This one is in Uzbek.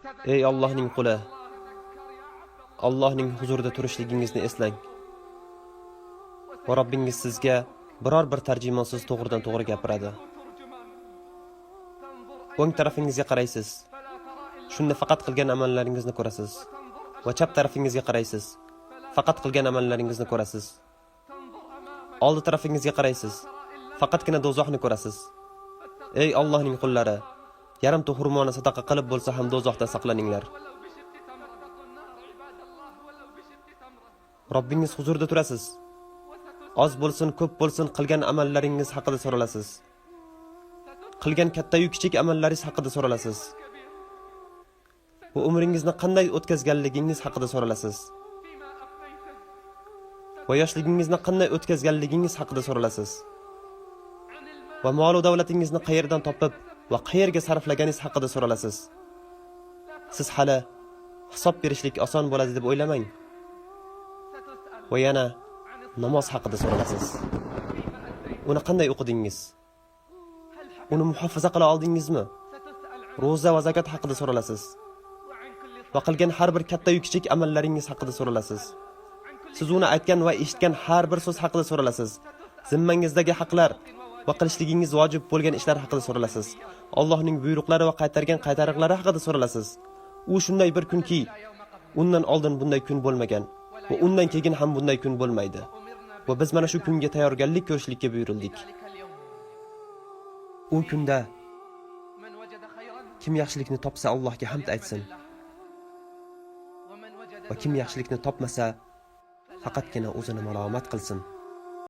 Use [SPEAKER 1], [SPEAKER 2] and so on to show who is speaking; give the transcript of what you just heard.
[SPEAKER 1] Ey Allohning quli, Allohning huzurida turishligingizni eslang. Va Robbingiz sizga biror bir tarjimonsiz to'g'ridan to'g'ri gapiradi. O'ng tarafingizga qaraysiz. Shunda faqat qilgan amallaringizni ko'rasiz. Va chap tarafingizga qaraysiz. Faqat qilgan amallaringizni ko'rasiz. Oldi tarafingizga qaraysiz. Faqatgina do'zaxni ko'rasiz. Ey Allohning qullari, yarimta xurmoni sadaqa qilib bo'lsa ham do'zaxdan saqlaninglar. Robbingiz huzurida turasiz. Oz bo'lsin, ko'p bo'lsin qilgan amallaringiz haqida so'ralasiz. Qilgan katta-yu kichik amallaringiz haqida so'ralasiz. Bu umringizni qanday o'tkazganligingiz haqida so'ralasiz. Va yoshligingizni qanday o'tkazganligingiz haqida so'ralasiz. Va mol va davlatingizni qayerdan topib va qayerga sarflaganingiz haqida so'ralasiz. Siz hali hisob berishlik oson bo'ladi deb o'ylamang. Va yana namoz haqida so'ralasiz. Uni qanday o'qidingiz? Uni muhofaza qila oldingizmi? Roza va zakot haqida so'ralasiz. Va qilgan har bir katta-yu kichik amallaringiz haqida so'ralasiz. Siz uni aytgan va eshitgan har bir so'z haqida so'ralasiz. Zimmangizdagi haqlar va qilishligingiz vojib bo'lgan ishlar haqida so'ralasiz. Allohning buyruqlari va qaytargan qaytariqlari haqida so'ralasiz. U shunday bir kunki, undan oldin bunday kun bo'lmagan va undan keyin ham bunday kun bo'lmaydi. Va biz mana shu kunga tayyorgarlik ko'rishlikka buyurildik. U kunda kim yaxshilikni topsa Allohga hamd aytsin. Va kim yaxshilikni topmasa, faqatgina o'zini malomat qilsin.